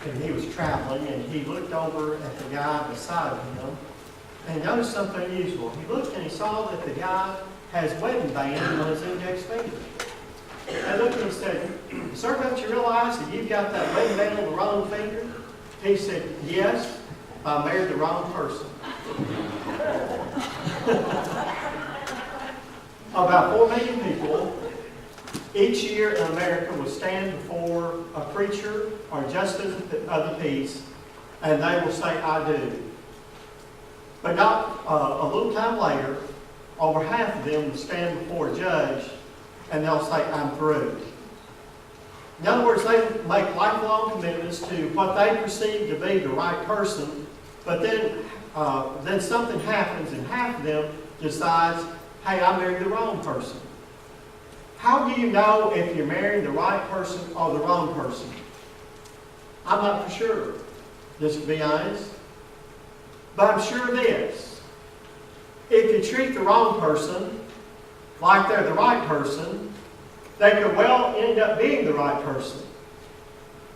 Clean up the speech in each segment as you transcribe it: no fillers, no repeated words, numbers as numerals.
and he was traveling, and he looked over at the guy beside him, and noticed something unusual. He looked and he saw that the guy has wedding band on his index finger. And looked and said, "Sir, don't you realize that you've got that wedding band on the wrong finger?" He said, "Yes, I married the wrong person." About 4 million people each year in America will stand before a preacher or justice of the peace, and they will say, "I do." But not a little time later, over half of them will stand before a judge, and they'll say, "I'm through." In other words, they make lifelong commitments to what they perceive to be the right person, but then something happens, and half of them decides, "Hey, I married the wrong person." How do you know if you're marrying the right person or the wrong person? I'm not for sure, just to be honest. But I'm sure this. If you treat the wrong person like they're the right person, they could well end up being the right person.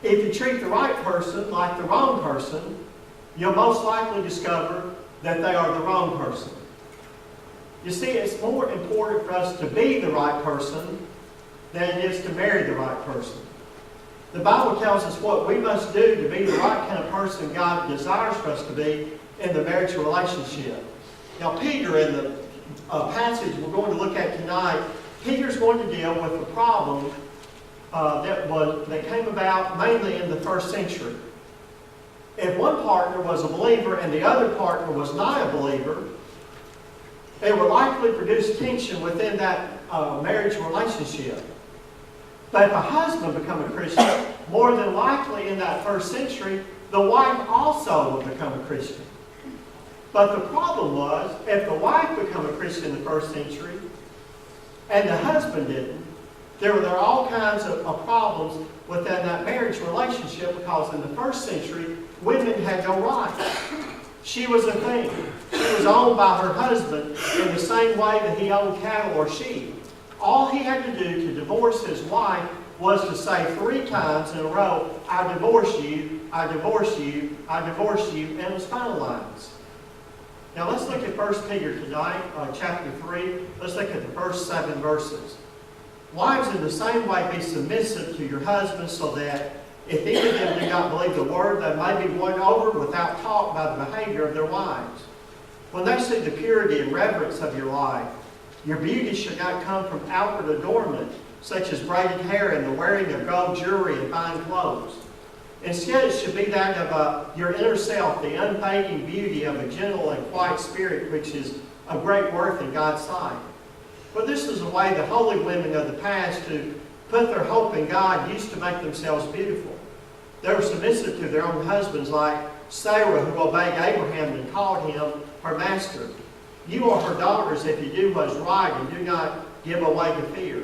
If you treat the right person like the wrong person, you'll most likely discover that they are the wrong person. You see, it's more important for us to be the right person than it is to marry the right person. The Bible tells us what we must do to be the right kind of person God desires for us to be in the marriage relationship. Now, Peter, in the passage we're going to look at tonight, Peter's going to deal with a problem that came about mainly in the first century. If one partner was a believer and the other partner was not a believer, it would likely produce tension within that marriage relationship. But if a husband become a Christian, more than likely in that first century, the wife also would become a Christian. But the problem was, if the wife became a Christian in the first century and the husband didn't, there were all kinds of problems within that marriage relationship, because in the first century, women had no rights. She was a thing. She was owned by her husband in the same way that he owned cattle or sheep. All he had to do to divorce his wife was to say 3 times in a row, "I divorce you, I divorce you, I divorce you," and it was finalized. Now let's look at 1 Peter tonight, chapter 3. Let's look at the first 7 verses. "Wives, in the same way, be submissive to your husbands, so that if either of them do not believe the word, they may be won over without talk by the behavior of their wives. When they see the purity and reverence of your life, your beauty should not come from outward adornment, such as braided hair and the wearing of gold jewelry and fine clothes. Instead, it should be that of your inner self, the unfading beauty of a gentle and quiet spirit, which is of great worth in God's sight. For this is the way the holy women of the past who put their hope in God used to make themselves beautiful. They were submissive to their own husbands, like Sarah, who obeyed Abraham and called him her master. You are her daughters if you do what is right and do not give away to fear.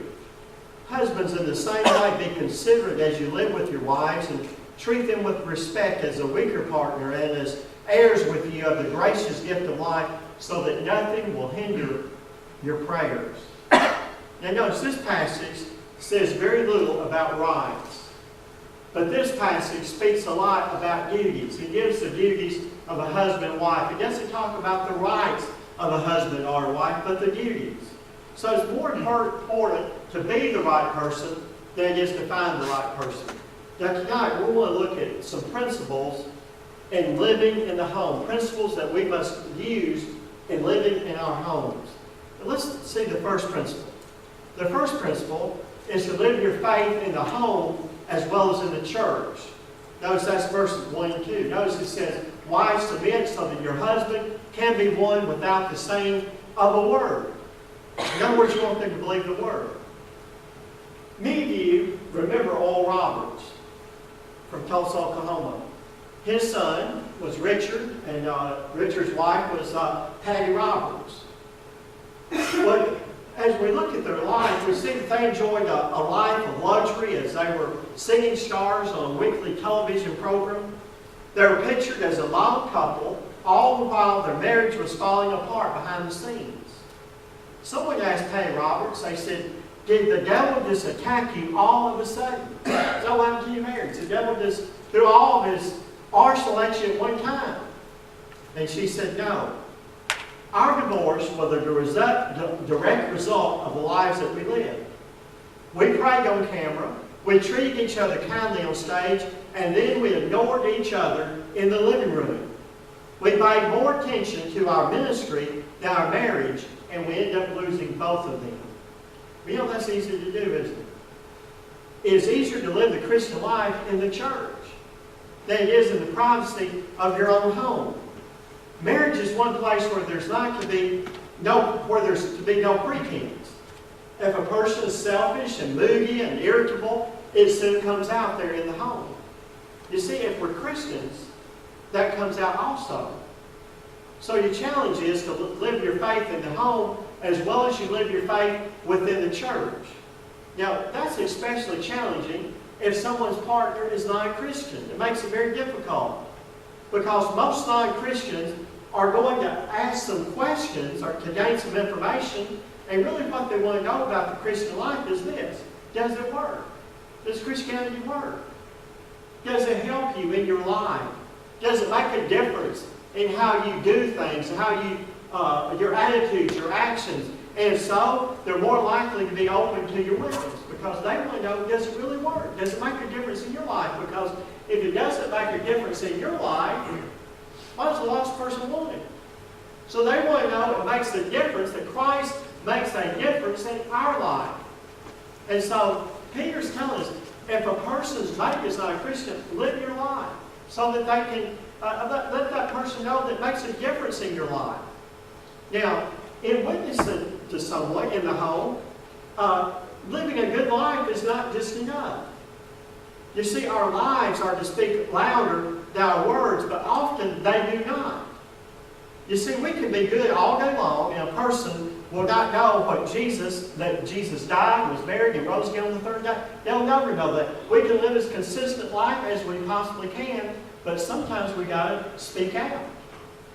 Husbands, in the same way, be considerate as you live with your wives, and treat them with respect as a weaker partner and as heirs with you of the gracious gift of life, so that nothing will hinder your prayers." Now notice, this passage says very little about rights. But this passage speaks a lot about duties. It gives the duties of a husband and wife. It doesn't talk about the rights of a husband or a wife, but the duties. So it's more important to be the right person than it is to find the right person. Now tonight we want to look at some principles in living in the home. Principles that we must use in living in our homes. But let's see the first principle. The first principle is to live your faith in the home as well as in the church. Notice that's verses 1 and 2. Notice it says, "Wives, submit so that your husband can be won without the saying of a word." In other words, you want them to believe the word. Many of you remember Oral Roberts from Tulsa, Oklahoma. His son was Richard, and Richard's wife was Patty Roberts. But as we look at their life, we see that they enjoyed a life of luxury as they were singing stars on a weekly television program. They were pictured as a model couple, all the while their marriage was falling apart behind the scenes. Someone asked Patty Roberts, they said, did the devil just attack you all of a sudden? So why did you marry? The devil just threw all of his arsenal at you at one time. And she said, no. Our divorce was a direct result of the lives that we lived. We prayed on camera, we treated each other kindly on stage, and then we ignored each other in the living room. We paid more attention to our ministry than our marriage, and we ended up losing both of them. You know, that's easy to do, isn't it? It's easier to live the Christian life in the church than it is in the privacy of your own home. Marriage is one place where there's to be no pretense. If a person is selfish and moody and irritable, it soon comes out there in the home. You see, if we're Christians, that comes out also. So your challenge is to live your faith in the home as well as you live your faith within the church. Now, that's especially challenging if someone's partner is not a Christian. It makes it very difficult because most non-Christians are going to ask some questions or to gain some information, and really what they want to know about the Christian life is this: does it work? Does Christianity work? Does it help you in your life? Does it make a difference in how you do things, how you, your attitudes, your actions? And so, they're more likely to be open to your witness because they want to know, does it really work? Does it make a difference in your life? Because if it doesn't make a difference in your life, why does the lost person want it? So they want to know it makes a difference, that Christ makes a difference in our life. And so, Peter's telling us, if a person's mate is not a Christian, live your life so that they can let that person know that it makes a difference in your life. Now, in witnessing to someone in the home, living a good life is not just enough. You see, our lives are to speak louder than our words, but often they do not. You see, we can be good all day long, and a person will not know that Jesus died, was buried, and rose again on the third day. They'll never know that. We can live as consistent life as we possibly can, but sometimes we got to speak out.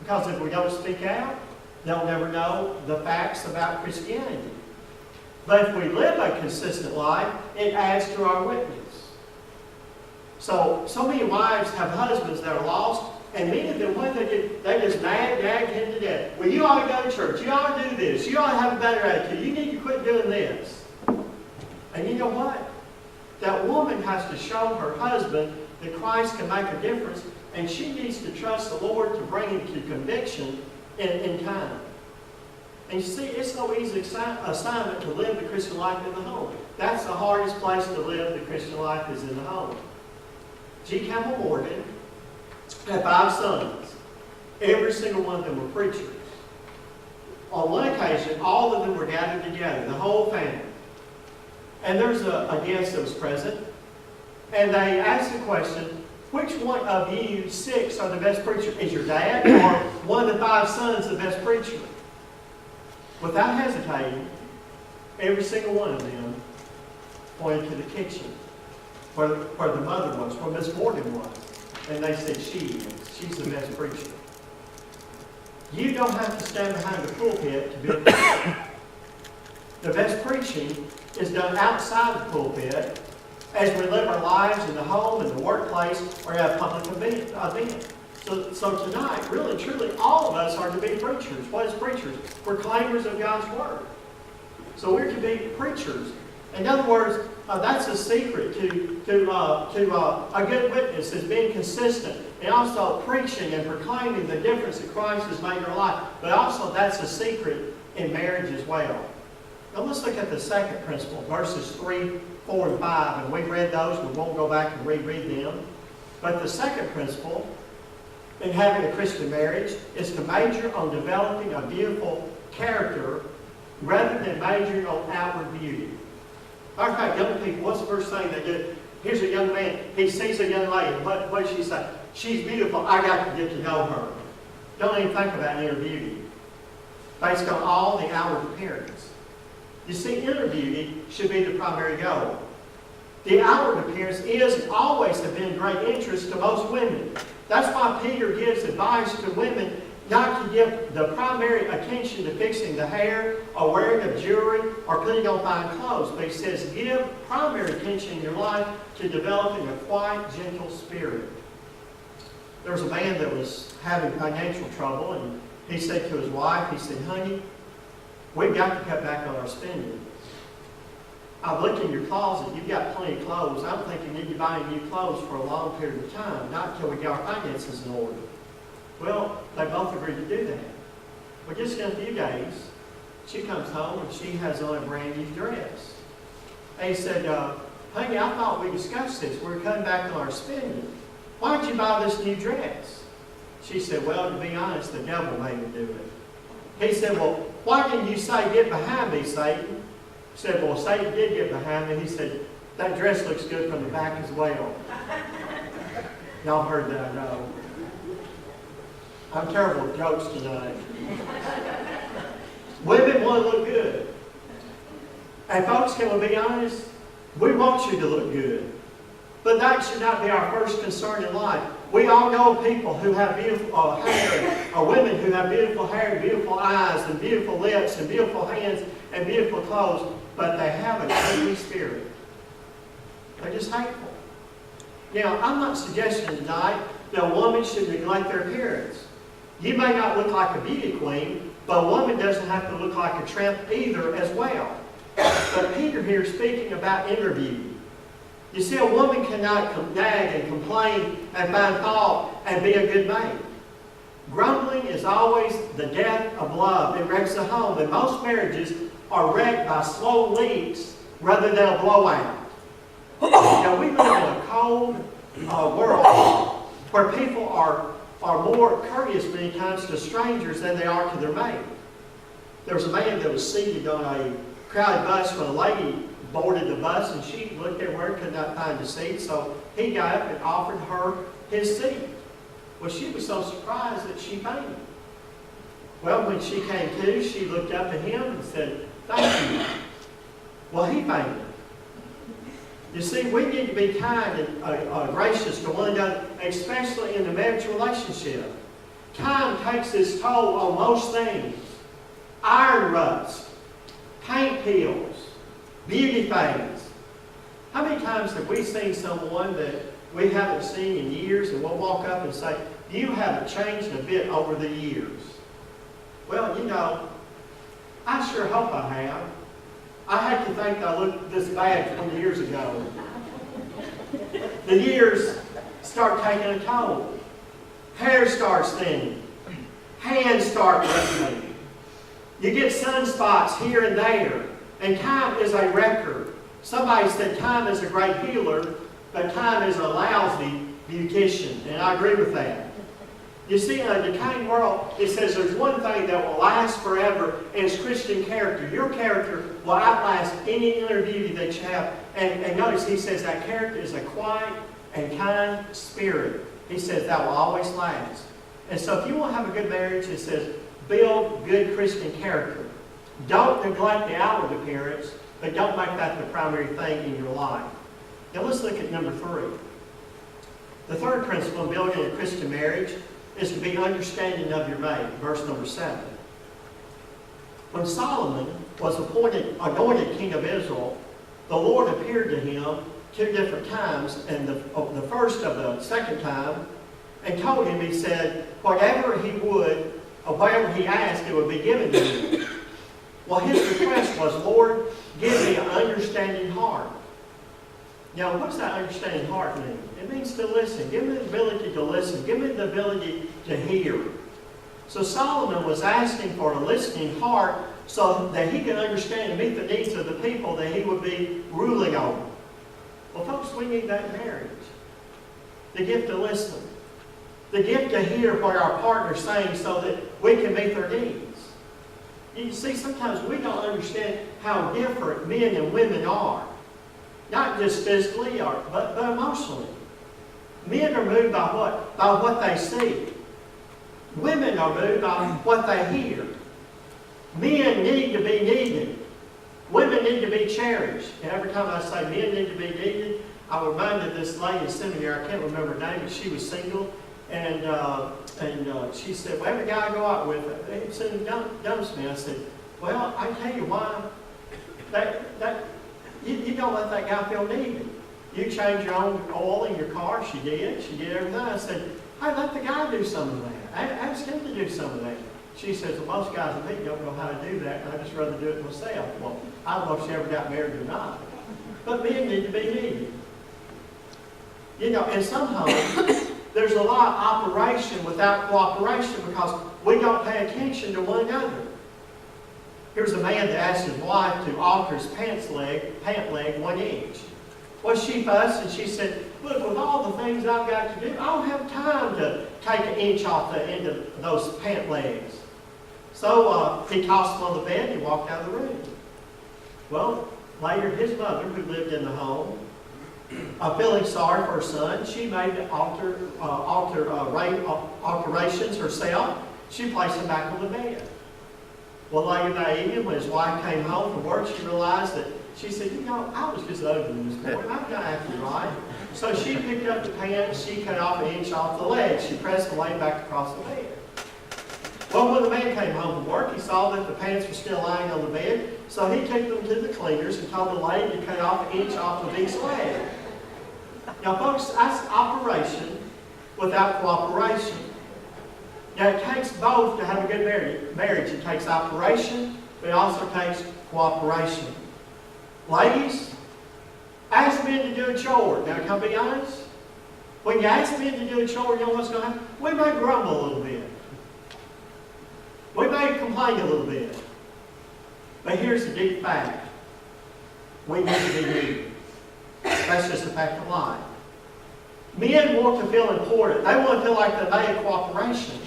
Because if we don't speak out, they'll never know the facts about Christianity. But if we live a consistent life, it adds to our witness. So many wives have husbands that are lost, and many of them, what they just nag him to death. Well, you ought to go to church. You ought to do this. You ought to have a better attitude. You need to quit doing this. And you know what? That woman has to show her husband that Christ can make a difference, and she needs to trust the Lord to bring him to conviction in time. And you see, it's no easy assignment to live the Christian life in the home. That's the hardest place to live the Christian life, is in the home. G. Campbell Morgan had 5 sons. Every single one of them were preachers. On one occasion, all of them were gathered together, the whole family. And there's a guest that was present, and they asked the question, which one of you 6 are the best preacher? Is your dad or one of the 5 sons the best preacher? Without hesitating, every single one of them pointed to the kitchen, where the mother was, where Miss Morgan was. And they said, she's the best preacher. You don't have to stand behind the pulpit to be a preacher. The best preaching is done outside the pulpit as we live our lives in the home, in the workplace, or at a public event. So tonight, really, truly, all of us are to be preachers. What is preachers? Proclaimers of God's Word. So we're to be preachers. In other words, that's a secret to a good witness, is being consistent and also preaching and proclaiming the difference that Christ has made in our life. But also that's a secret in marriage as well. Now let's look at the second principle, verses 3, 4, and 5. And we read those. We won't go back and reread them. But the second principle in having a Christian marriage is to major on developing a beautiful character rather than majoring on outward beauty. Matter of fact, young people, what's the first thing they do? Here's a young man, he sees a young lady. What does she say? She's beautiful, I got to get to know her. Don't even think about inner beauty. Based on all the outward appearance. You see, inner beauty should be the primary goal. The outward appearance is and always have been of great interest to most women. That's why Peter gives advice to women. not to give the primary attention to fixing the hair or wearing of jewelry or putting on fine clothes. But he says, give primary attention in your life to developing a quiet, gentle spirit. There was a man that was having financial trouble, and he said to his wife, he said, honey, we've got to cut back on our spending. I've looked in your closet, you've got plenty of clothes. I don't think you need to buy any new clothes for a long period of time, not until we get our finances in order. Well, they both agreed to do that. Well, just in a few days, she comes home and she has on a brand new dress. And he said, honey, I thought we discussed this. We're cutting back on our spending. Why don't you buy this new dress? She said, well, to be honest, the devil made me do it. He said, well, why didn't you say, get behind me, Satan? He said, well, Satan did get behind me. He said, that dress looks good from the back as well. Y'all heard that, I know. I'm terrible with jokes tonight. Women want to look good. And folks, can we be honest? We want you to look good. But that should not be our first concern in life. We all know people who have beautiful hair, or women who have beautiful hair, and beautiful eyes, and beautiful lips, and beautiful hands, and beautiful clothes, but they have an ugly spirit. They're just hateful. Now, I'm not suggesting tonight that a woman should neglect their appearance. You may not look like a beauty queen, but a woman doesn't have to look like a tramp either as well. But Peter here is speaking about inner beauty. You see, a woman cannot nag and complain and find fault and be a good mate. Grumbling is always the death of love. It wrecks the home. And most marriages are wrecked by slow leaks rather than a blowout. Now, we live in a cold world where people are more courteous many times to strangers than they are to their mate. There was a man that was seated on a crowded bus when a lady boarded the bus, and she looked everywhere, could not find a seat, so he got up and offered her his seat. Well, she was so surprised that she fainted. Well, when she came to, she looked up at him and said, thank you. Well, he fainted. You see, we need to be kind and gracious to one another, especially in a marriage relationship. Time takes its toll on most things. Iron rust, paint peels, beauty fades. How many times have we seen someone that we haven't seen in years, and we'll walk up and say, you haven't changed a bit over the years? Well, you know, I sure hope I have. I hate to think I looked this bad 20 years ago. The years start taking a toll. Hair starts thinning. Hands start wrinkling. You get sunspots here and there. And time is a wrecker. Somebody said time is a great healer, but time is a lousy beautician. And I agree with that. You see, in a decaying world, it says there's one thing that will last forever, and it's Christian character. Your character will outlast any inner beauty that you have. And notice he says that character is a quiet and kind spirit. He says that will always last. And so if you want to have a good marriage, it says build good Christian character. Don't neglect the outward appearance, but don't make that the primary thing in your life. Now let's look at number 3. The third principle in building a Christian marriage is to be understanding of your mate. Verse number 7. When Solomon was anointed king of Israel, the Lord appeared to him 2 different times, and the first of the second time, and told him, he said, whatever he would, or whatever he asked, it would be given to him. Well, his request was, Lord, give me an understanding heart. Now, what does that understanding heart mean? It means to listen. Give me the ability to listen. Give me the ability to hear. So Solomon was asking for a listening heart so that he could understand and meet the needs of the people that he would be ruling over. Well, folks, we need that in marriage. The gift to listen. The gift to hear what our partner's saying so that we can meet their needs. You see, sometimes we don't understand how different men and women are. Not just physically, but emotionally. Men are moved by what they see. Women are moved by what they hear. Men need to be needed. Women need to be cherished. And every time I say men need to be needed, I'm reminded of this lady in seminary. I can't remember her name, but she was single. And she said, well, every guy I go out with, it soon dumps me. I said, well, I tell you why. You don't let that guy feel needed. You change your own oil in your car. She did. She did everything. I said, hey, let the guy do some of that. Ask him to do some of that. She says, well, most guys I meet don't know how to do that, and I'd just rather do it myself. Well, I don't know if she ever got married or not. But men need to be needed. You know, in some homes, there's a lot of operation without cooperation because we don't pay attention to one another. Here's a man that asked his wife to alter his pant leg 1 inch. Well, she fussed and she said, look, with all the things I've got to do, I don't have time to take 1 inch off the end of those pant legs. So he tossed them on the bed and he walked out of the room. Well, later his mother, who lived in the home, feeling sorry for her son, she made alterations herself. She placed him back on the bed. Well, later that evening, when his wife came home from work, she realized that, she said, you know, I was just over this morning. I've got to act right. So she picked up the pants, she cut off 1 inch off the leg. She pressed the leg back across the bed. Well, when the man came home from work, he saw that the pants were still lying on the bed, so he took them to the cleaners and told the lady to cut off 1 inch off of each leg. Now, folks, that's operation without cooperation. Now, it takes both to have a good marriage. It takes operation, but it also takes cooperation. Ladies, ask men to do a chore. Now, can I be honest? When you ask men to do a chore, you know what's going to happen? We may grumble a little bit. We may complain a little bit. But here's the deep fact. We need to be needed. That's just a fact of life. Men want to feel important. They want to feel like they made cooperation.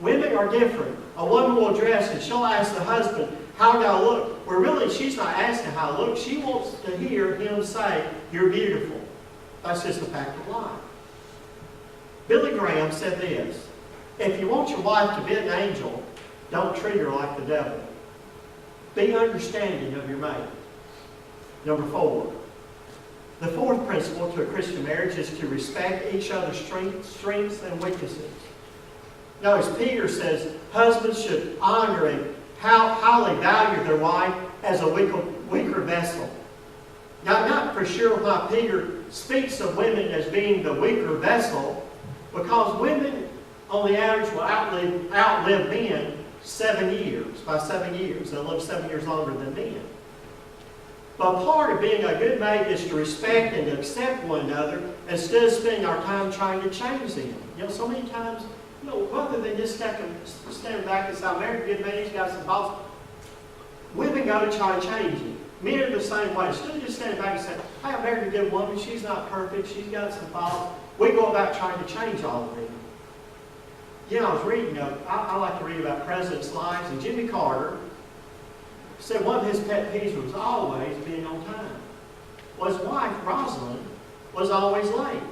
Women are different. A woman will dress and she'll ask the husband, how do I look? Well, really, she's not asking how I look. She wants to hear him say, you're beautiful. That's just a fact of life. Billy Graham said this, if you want your wife to be an angel, don't treat her like the devil. Be understanding of your mate. Number 4. The fourth principle to a Christian marriage is to respect each other's strengths and weaknesses. Notice Peter says husbands should honor and highly value their wife as a weaker vessel. Now, I'm not for sure why Peter speaks of women as being the weaker vessel, because women, on the average, will outlive men 7 years. By 7 years, they'll live 7 years longer than men. But part of being a good mate is to respect and accept one another instead of spending our time trying to change them. You know, so many times, you know, rather than just stand back and say, I'm married to a good man, he's got some faults, women go to try to change him. Men are the same way. Instead of just standing back and saying, hey, I'm married to a good woman, she's not perfect, she's got some faults, we go about trying to change all of them. You know, I was reading, I like to read about presidents' lives, and Jimmy Carter said one of his pet peeves was always being on time. Well, his wife, Rosalind, was always late.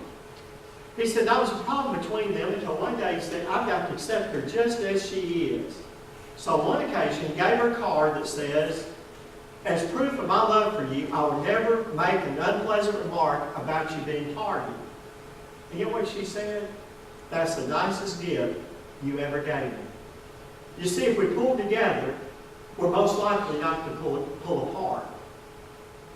He said that was a problem between them until one day he said, I've got to accept her just as she is. So on one occasion, he gave her a card that says, as proof of my love for you, I will never make an unpleasant remark about you being tardy. And you know what she said? That's the nicest gift you ever gave me. You see, if we pull together, we're most likely not to pull apart.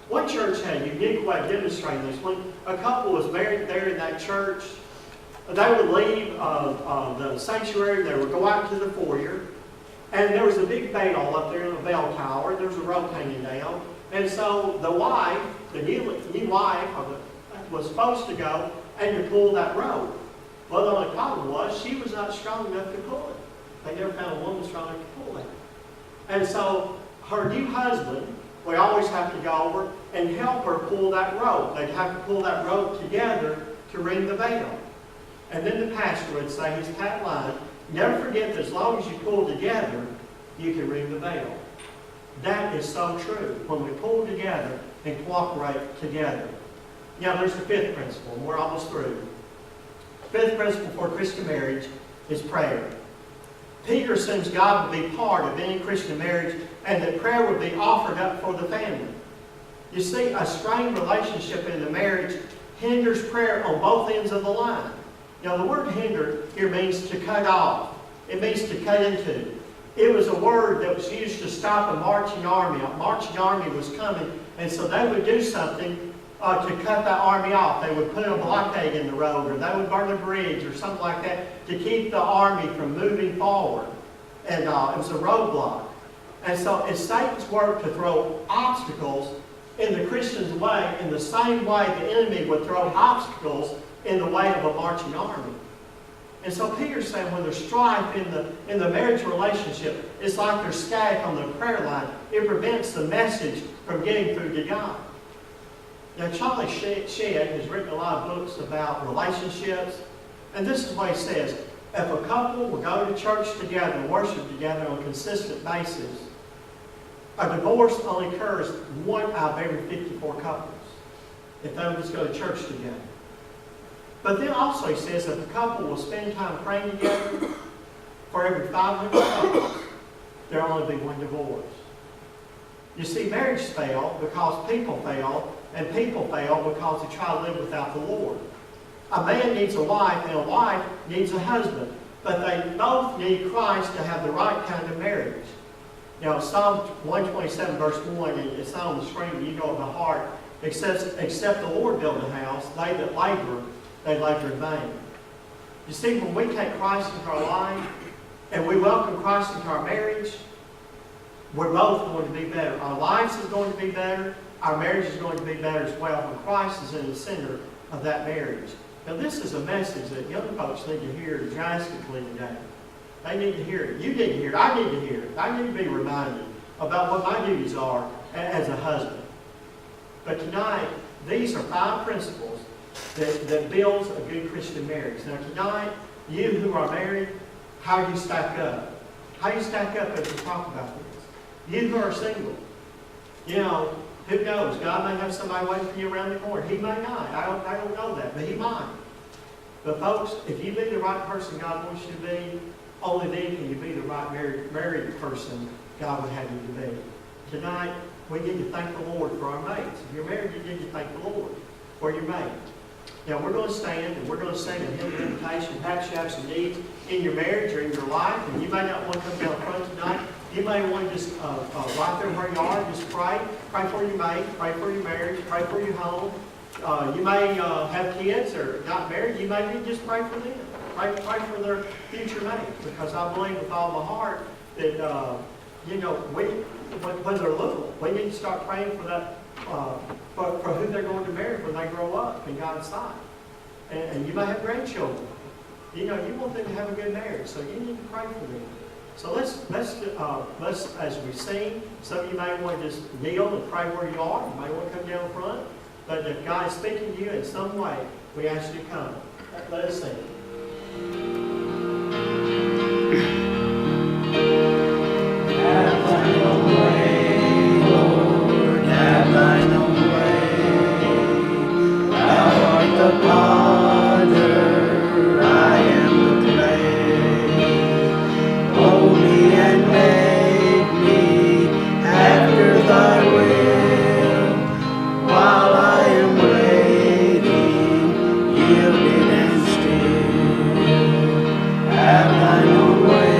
One church had a unique way of demonstrating this. When a couple was married there in that church, they would leave the sanctuary, they would go out to the foyer, and there was a big bell up there in the bell tower, there was a rope hanging down, and so the wife, the new wife, was supposed to go and to pull that rope. Well, the only problem was she was not strong enough to pull it. They never found a woman strong enough to pull it. And so her new husband would always have to go over and help her pull that rope. They'd have to pull that rope together to ring the bell. And then the pastor would say his pat line, never forget that as long as you pull together, you can ring the bell. That is so true. When we pull together and cooperate together. Now there's the fifth principle, and we're almost through. Fifth principle for Christian marriage is prayer. Peter assumes God would be part of any Christian marriage and that prayer would be offered up for the family. You see, a strained relationship in the marriage hinders prayer on both ends of the line. Now, the word hinder here means to cut off. It means to cut into. It was a word that was used to stop a marching army. A marching army was coming, and so they would do something to cut that army off. They would put a blockade in the road, or they would burn a bridge, or something like that, to keep the army from moving forward. And it was a roadblock. And so it's Satan's work to throw obstacles in the Christian's way in the same way the enemy would throw obstacles in the way of a marching army. And so Peter's saying when there's strife in the marriage relationship, it's like there's static on the prayer line. It prevents the message from getting through to God. Now, Charlie Shedd has written a lot of books about relationships, and this is what he says. If a couple will go to church together and worship together on a consistent basis, a divorce only occurs 1 out of every 54 couples if they would just go to church together. But then also he says if a couple will spend time praying together, for every 500 couples, there will only be 1 divorce. You see, marriage fail because people fail, and people fail because they try to live without the Lord. A man needs a wife, and a wife needs a husband. But they both need Christ to have the right kind of marriage. Now, Psalm 127, verse 1, and it's not on the screen, but you know it by heart. Except the Lord build a house, they that labor, they labor in vain. You see, when we take Christ into our life, and we welcome Christ into our marriage, we're both going to be better. Our lives is going to be better. Our marriage is going to be better as well when Christ is in the center of that marriage. Now, this is a message that young folks need to hear drastically today. They need to hear it. You need to hear it. I need to hear it. I need to be reminded about what my duties are as a husband. But tonight, these are 5 principles that builds a good Christian marriage. Now, tonight, you who are married, how do you stack up? How do you stack up as we talk about this? You who are single, you know, who knows? God may have somebody waiting for you around the corner. He may not. I don't know that, but He might. But folks, if you be the right person God wants you to be, only then can you be the right married person God would have you to be. Tonight, we need to thank the Lord for our mates. If you're married, you need to thank the Lord for your mate. Now, we're going to stand and we're going to sing a hymn of invitation. Perhaps you have some needs in your marriage or in your life, and you may not want to come down front tonight. You may want to just, right there where you are, just pray. Pray for your mate, pray for your marriage, pray for your home. You may have kids or not married. You may need to just pray for them. Pray for their future mate. Because I believe with all my heart that, when they're little, we need to start praying for that, for who they're going to marry when they grow up in God's sight. And you may have grandchildren. You want them to have a good marriage, so you need to pray for them. So let's as we sing, some of you may want to just kneel and pray where you are. You may want to come down front. But if God is speaking to you in some way, we ask you to come. Let us sing. Have thine own way, Lord, have thine own way. Thou art the potter, I am the clay. Mold me and make me after thy will, while I am waiting, yielded and still. Have thine own way,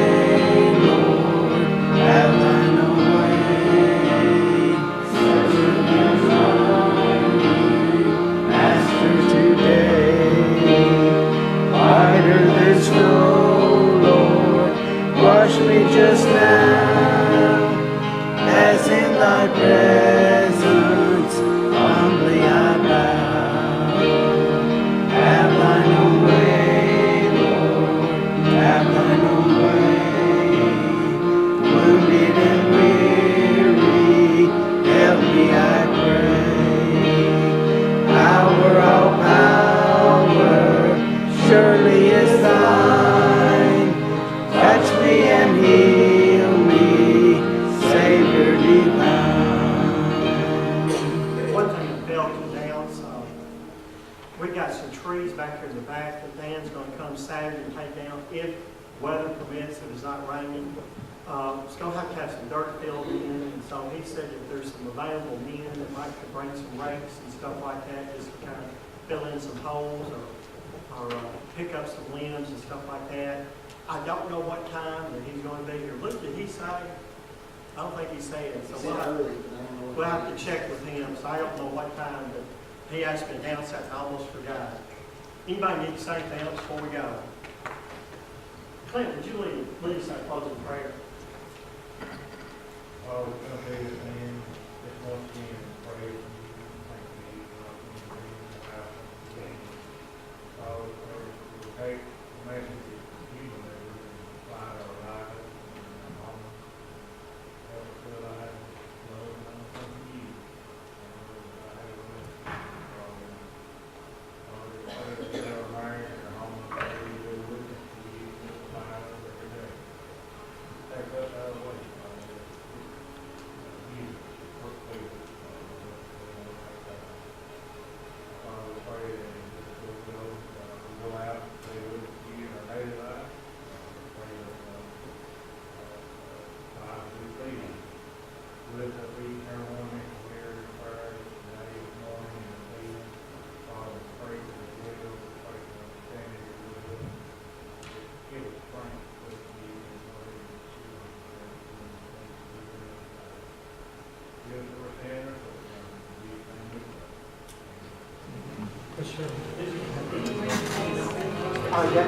Lord, have thine own way. Servant and Master today, whiter than snow, Lord, wash me just now, as in thy presence humbly I bow. Have thine own way, Lord, have thine own way. Wounded and weary, help me, I pray. Power, all power, surely is thine. Touch me and heal me, Savior divine. One thing I failed to announce, we've got some trees back here in the back that Dan's going to come Saturday and take down if weather permits, if it's not raining. It's going to have some dirt filled in, and so he said if there's some available men that might could bring some rakes and stuff like that, just to kind of fill in some holes or pick up some limbs and stuff like that. I don't know what time that he's gonna be here. Look, did he say? I don't think he said, so we'll have to check with him, so I don't know what time, but he asked me to announce that, and I almost forgot. Anybody need to say anything else before we go? Clint, would you lead us in a closing prayer? Oh, it's gonna be the same, just once again, pray, thank you, about the game. Oh, we'll take the message that you deliver and apply to our lives and our home. Help us realize, Lord, I'm from you. And I have a message from you. Lord, whatever we are married and our home, pray you do with us, you apply us every day. Take us out of the way. For sure. Oh, yeah.